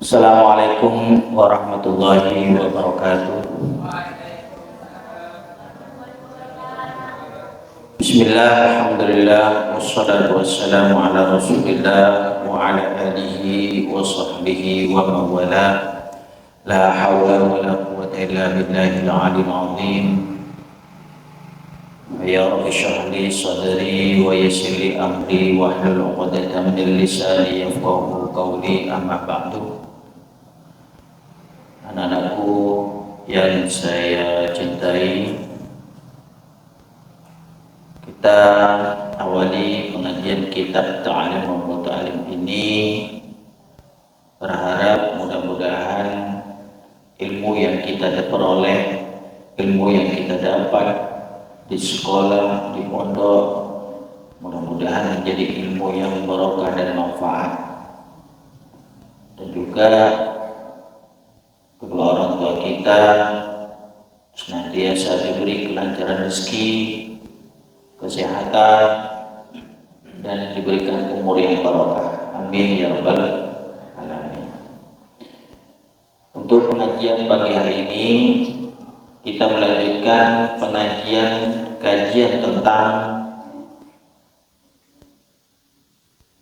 Assalamualaikum warahmatullahi wabarakatuh. Bismillah, alhamdulillah, wassalatu wassalamu ala rasulillah wa ala alihi wa sahbihi wa mawala. La hawla wa la quwwata illa billahil aliyil azim. Ya Rabbi shrah li sadri wa yassir li amri wahlul 'uqdatam min lisani yafqahu qawli, amma ba'du. Anak-anakku yang saya cintai, kita awali pengajian kitab Ta'alim wa Muta'alim ini berharap mudah-mudahan ilmu yang kita peroleh, ilmu yang kita dapat di sekolah, di pondok, mudah-mudahan menjadi ilmu yang barokah dan manfaat, dan juga kedua orang tua kita senantiasa diberi kelancaran rezeki, kesehatan, dan diberikan umur yang barokah. Amin ya rabbal alamin. Untuk pengajian pagi hari ini, kita melanjutkan pengajian kajian tentang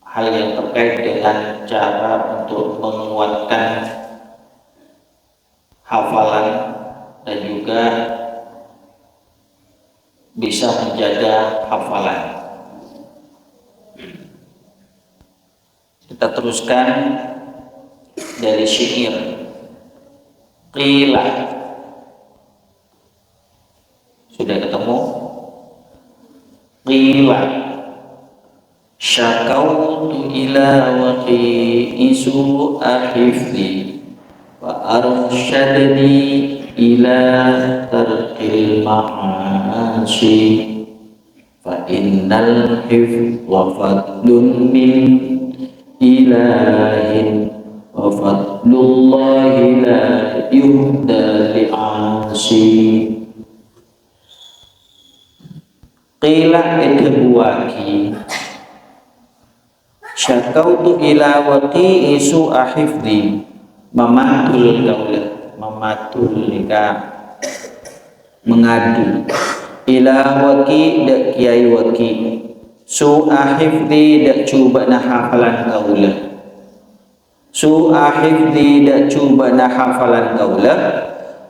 hal yang terkait dengan cara untuk menguatkan hafalan dan juga bisa menjaga hafalan. Kita teruskan dari syair qila. Sudah ketemu? Qila syakautu ila waqi'i su'a hifzi wa arsyadni ila tarkil ma'asi fa innal hifdha fadlun min ilahin wa fadlullahi la yuhda li'asi. Qila idbuaki syakautu ila waqi'i su'a hifdhi, mematul daulah, mematul nikah, mengadu ila waqi dak kiai waqi su'a hifdhi dak cuba na hafalan kaulah, su'a hifdhi dak cuba na hafalan kaulah,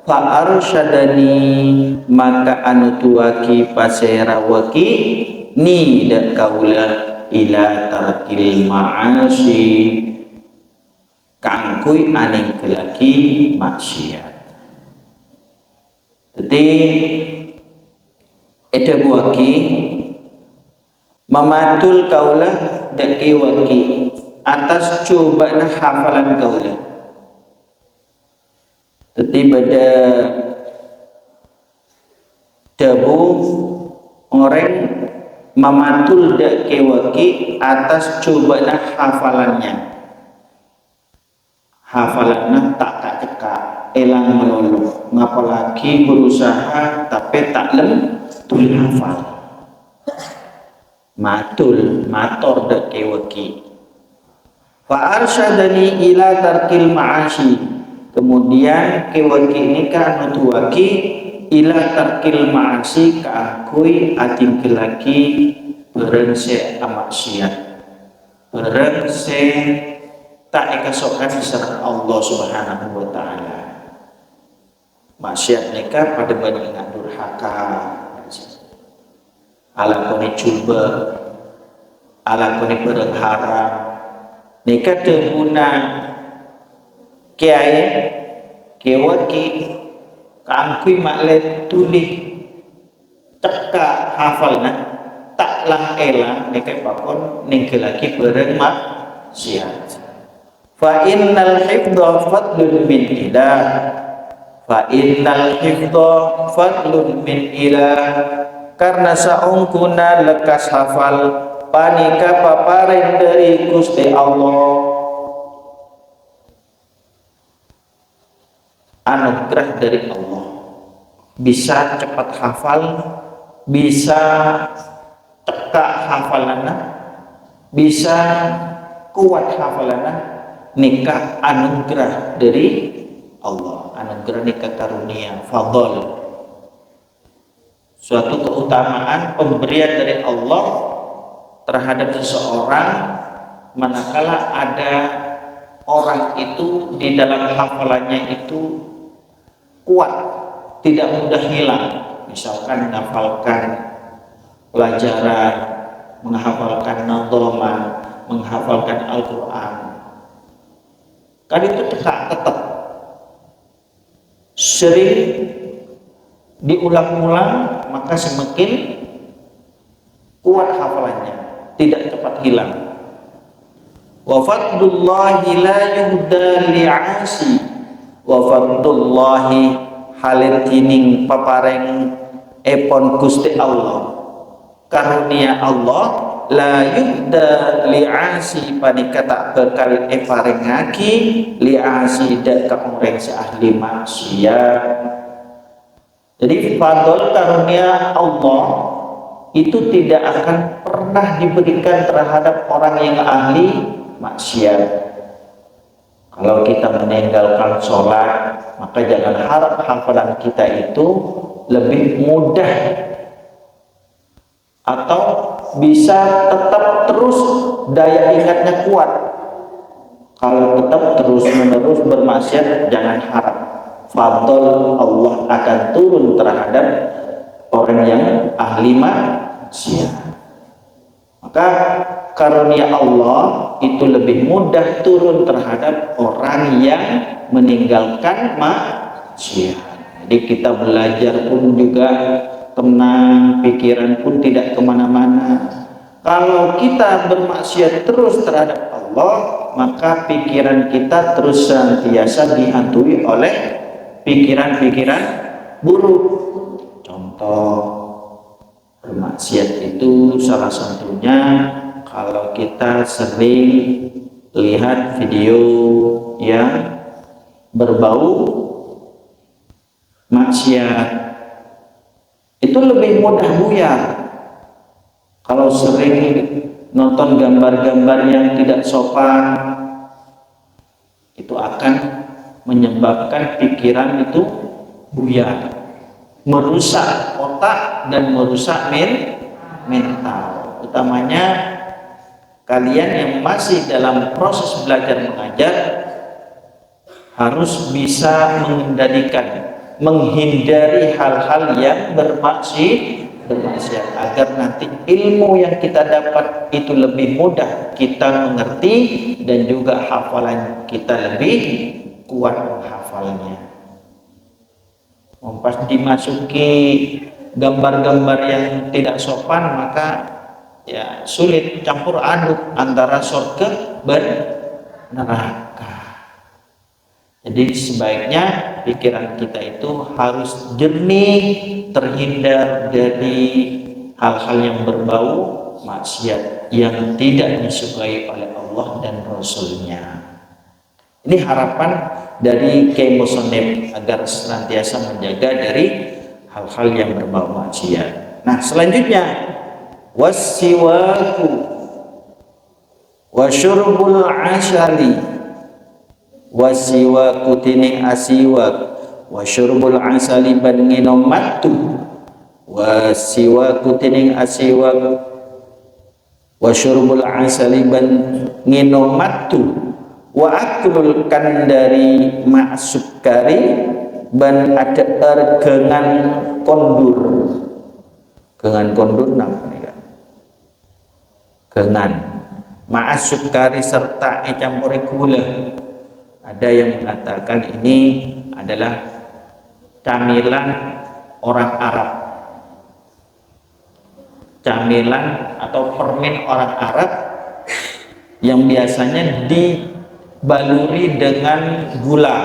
fa arsyadani maka anu tuaki pasera waqi ni dak kaulah ila tarkil ma'asi kangkui aning kelaki maksiat. Jadi ada waki mematul kaulah daki waki atas coba nah hafalan kaulah. Jadi pada dabu orang mematul daki waki atas coba nah hafalannya. Hafalannya tak cekak, elang melulu, ngapalagi berusaha tapi tak tul hafal. Mator dak kewaki. Fa arsyadani ila tarkil ma'asi. Kemudian kewaki ini kan nutuaki ila tarkil ma'asi kaakui ating kelaki berense amaksiat. Berense tak ekasokan serta Allah Subhanahu wa ta'ala. Maksiat nikah pada banyak durhaka, ala koni cuba, ala koni berharap nikah teguna kiai kewaki kangkui maklet tulih cekak hafalna tak lang elang nikah pakon nikah lagi bermak siat. Fa innal hifdha fadlun min ilah, fa innal hifdha fadlun min ilah, karena saungkuna lekas hafal panika paparing dari Gusti Allah, anugerah dari Allah, bisa cepat hafal, bisa teka hafalanna, bisa kuat hafalanna, nikah anugerah dari Allah, anugerah nikah karunia, fadl, suatu keutamaan pemberian dari Allah terhadap seseorang manakala ada orang itu di dalam hafalannya itu kuat, tidak mudah hilang, misalkan menghafalkan pelajaran, menghafalkan nadhamah, menghafalkan Al-Quran, kan itu tetap sering diulang-ulang, maka semakin kuat hafalannya, tidak cepat hilang. Wa fadlullahi la yuhda li'asi, wa fadlullahi haletining papareng epon Gusti Allah, karunia Allah, la yuhda li'asi panika tak bekal eparengaki li'asi dak ka orang seahli maksiat. Jadi fadl karunia Allah itu tidak akan pernah diberikan terhadap orang yang ahli maksiat. Kalau kita meninggalkan sholat, maka jangan harap hafalan kita itu lebih mudah atau bisa tetap terus daya ingatnya kuat. Kalau tetap terus menerus bermaksiat, jangan harap fadl Allah akan turun terhadap orang yang ahli maksiat. Maka karunia Allah itu lebih mudah turun terhadap orang yang meninggalkan maksiat. Jadi kita belajar pun juga tenang, pikiran pun tidak kemana-mana. Kalau kita bermaksiat terus terhadap Allah, maka pikiran kita terus senantiasa dihantui oleh pikiran-pikiran buruk. Contoh bermaksiat itu salah satunya kalau kita sering lihat video yang berbau maksiat, itu lebih mudah buyar. Kalau sering nonton gambar-gambar yang tidak sopan, itu akan menyebabkan pikiran itu buyar, merusak otak dan merusak mental. Utamanya kalian yang masih dalam proses belajar mengajar harus bisa menghindari hal-hal yang bermaksiat agar nanti ilmu yang kita dapat itu lebih mudah kita mengerti dan juga hafalan kita lebih kuat menghafalnya. Pas dimasuki gambar-gambar yang tidak sopan, maka ya sulit campur aduk antara surga dan neraka. Jadi sebaiknya pikiran kita itu harus jernih, terhindar dari hal-hal yang berbau maksiat yang tidak disukai oleh Allah dan Rasul-Nya. Ini harapan dari Kiai Musonib agar senantiasa menjaga dari hal-hal yang berbau maksiat. Nah, selanjutnya wasiwaku wasyurbul asali, wasiwaku tining asiwak, wasyurbul asali ban nginom matu, wasiwaku tining asiwak, wasyurbul asali ban nginom matu, wa aklul kandari ma'sukari ban ada gengan kondur. Gengan kondur namanya gengan ma'sukari serta campuri gula. Ada yang mengatakan ini adalah camilan orang Arab, camilan atau permen orang Arab yang biasanya dibaluri dengan gula.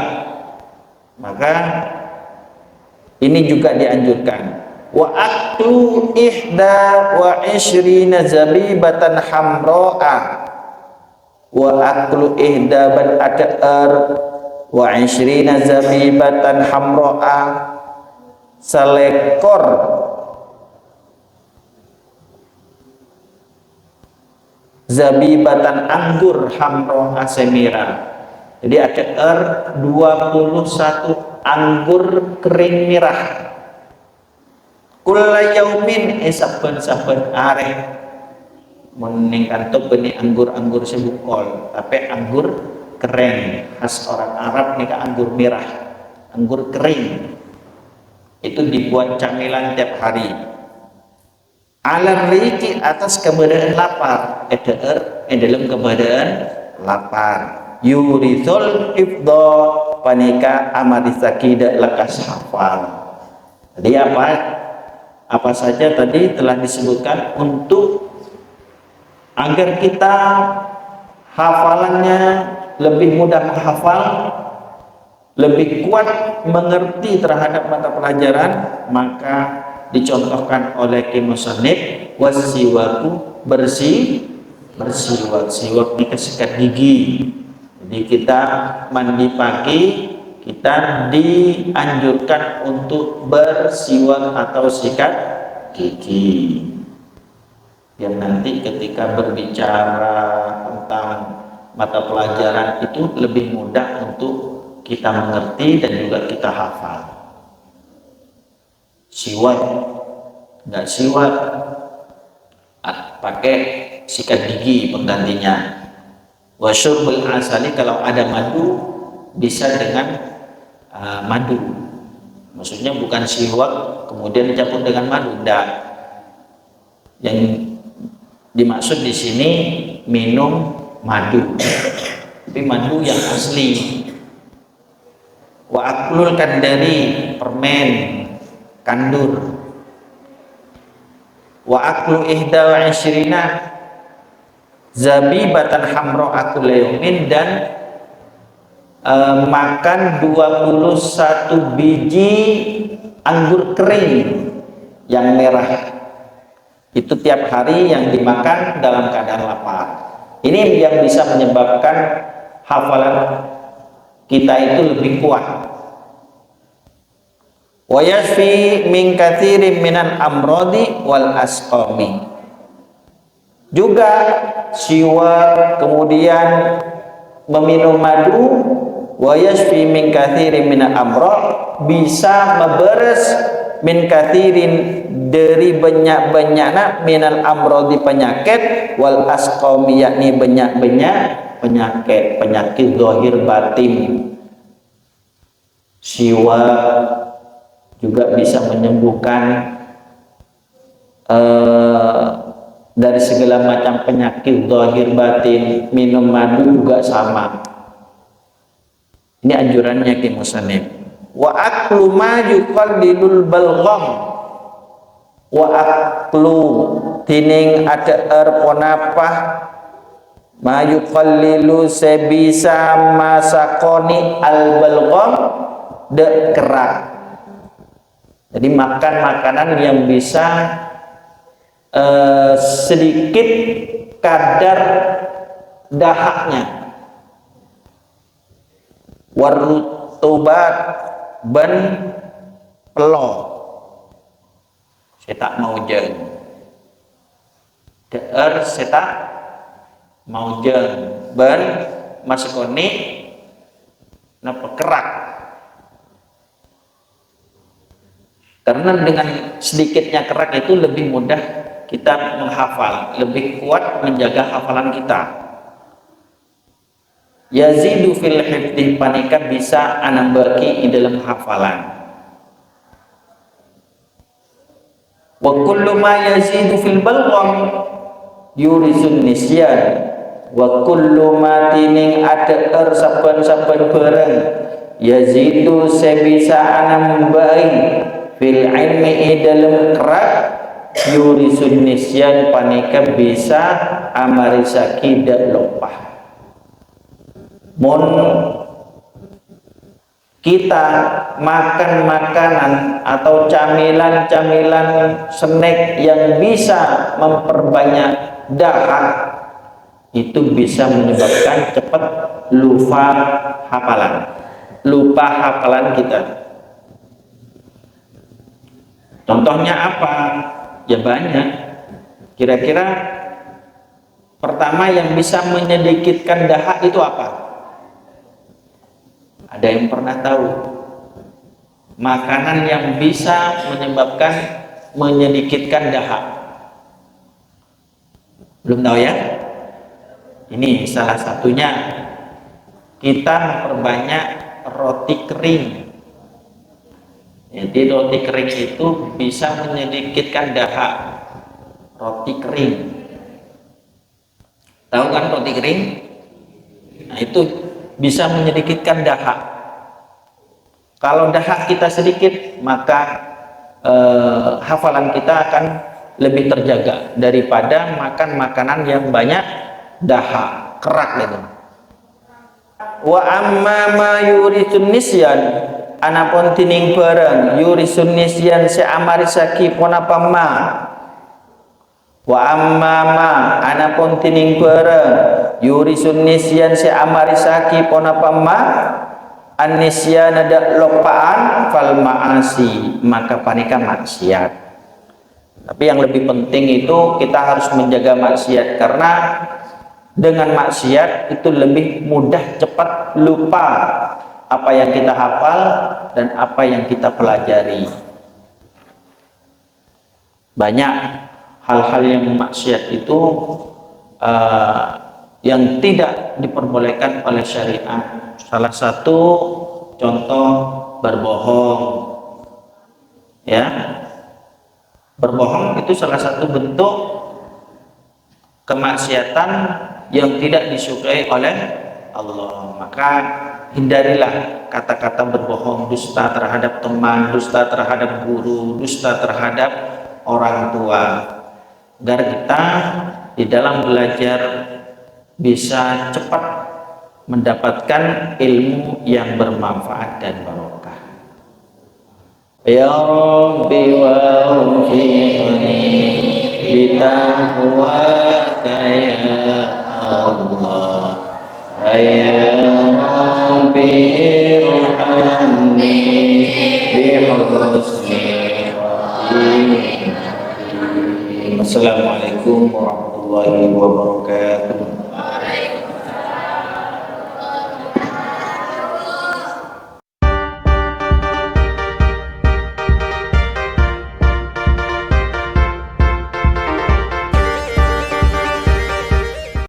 Maka ini juga dianjurkan. Wa aktu ihda wa ishrina zabibatan hamro'a, wa aklu ihda ban ada'ar wa ishrina zabibatan hamro'a, selekor zabibatan anggur hamro'a semira, Jadi ada 21 anggur kering merah. Kulla yaumin saben-saben are meningkan tuh benih anggur-anggur sebukol, tapi anggur kering khas orang Arab nih anggur merah, anggur kering itu dibuat camilan tiap hari. Alam riki atas keberadaan lapar, dalam keberadaan lapar. Yurithul ibdo panika amarisakida lekas hafal. Jadi apa saja tadi telah disebutkan untuk agar kita hafalannya lebih mudah menghafal, lebih kuat mengerti terhadap mata pelajaran, maka dicontohkan oleh musannif wasiwaku bersiwak. Siwak ini sikat gigi. Jadi kita mandi pagi, kita dianjurkan untuk bersiwak atau sikat gigi. Yang nanti ketika berbicara tentang mata pelajaran itu lebih mudah untuk kita mengerti dan juga kita hafal. Siwak, nggak siwak, pakai sikat gigi penggantinya. Wasyurbul asali, kalau ada madu bisa dengan madu. Maksudnya bukan siwak kemudian dicampur dengan madu, enggak. Yang dimaksud di sini minum madu, tapi madu yang asli. Wa aklul kandari, permen kandur. Wa aklu ihda wa isyrina zabibatan hamro akul yaumin, dan makan 21 biji anggur kering yang merah itu tiap hari yang dimakan dalam keadaan lapar. Ini yang bisa menyebabkan hafalan kita itu lebih kuat. Wa yashfi min katsirin minan amrodi wal asqami. Juga siwak, kemudian meminum madu, wa yashfi min katsirin minan amrod, bisa memberes min katsirin dari banyak-banyakna minal amrodi penyakit, wal asqami yakni banyak-banyak penyakit zahir batin. Siwak juga bisa menyembuhkan dari segala macam penyakit zahir batin. Minum madu juga sama. Ini anjurannya ki musannif. Wa aklu ma yuqallilul balgham. Wa aklu tining ada ponapah ma yuqallilu sebisa masakoni al balgham de kerak. Jadi makan makanan yang bisa sedikit kadar dahaknya. Warutubat ban pelo, saya tak mau jeng saya tak mau jeng ban masukoni napa kerak. Karena dengan sedikitnya kerak itu lebih mudah kita menghafal, lebih kuat menjaga hafalan kita. Yazidu fil hifdhi, panika bisa anambaki di dalam hafalan. Wa kullu ma yazidu fil balgham yurizun nisyan. Wa kullu ma tining ada saben-saben barang yazidu sebisa anambaki fil ilmi dalam kerak yurizun nisyan, panika bisa amarisa kidak lupa. Mon kita makan makanan atau camilan-camilan snack yang bisa memperbanyak dahak, itu bisa menyebabkan cepat lupa hafalan kita. Contohnya apa? Ya banyak. Kira-kira pertama yang bisa menyedikitkan dahak itu apa? Ada yang pernah tahu makanan yang bisa menyedikitkan dahak? Belum tahu ya? Ini salah satunya, kita memperbanyak roti kering. Jadi roti kering itu bisa menyedikitkan dahak. Roti kering, tahu kan roti kering? Nah, itu bisa menyedikitkan dahak. Kalau dahak kita sedikit, maka hafalan kita akan lebih terjaga daripada makan makanan yang banyak dahak, kerak gitu. Wa amma ma yurisun nisyan, anapun tining barang yurisun nisyan seamari saki ponapama. Wa amma ma anapun tining barang yurisun nisyan seamari saki ponapama, an-nisyan ada lopaan fal ma'asi, maka panika maksiat. Tapi yang lebih penting itu kita harus menjaga maksiat, karena dengan maksiat itu lebih mudah cepat lupa apa yang kita hafal dan apa yang kita pelajari. Banyak hal-hal yang maksiat itu yang tidak diperbolehkan oleh syariat. Salah satu contoh berbohong, ya. Berbohong itu salah satu bentuk kemaksiatan yang tidak disukai oleh Allah. Maka hindarilah kata-kata berbohong, dusta terhadap teman, dusta terhadap guru, dusta terhadap orang tua, agar kita di dalam belajar bisa cepat mendapatkan ilmu yang bermanfaat dan barokah. Ya Rabbi wa'ufi'ni bitaqwaka ya Allah, ya Rabbi irhamni bihusni khati'ati. Assalamualaikum warahmatullahi wabarakatuh.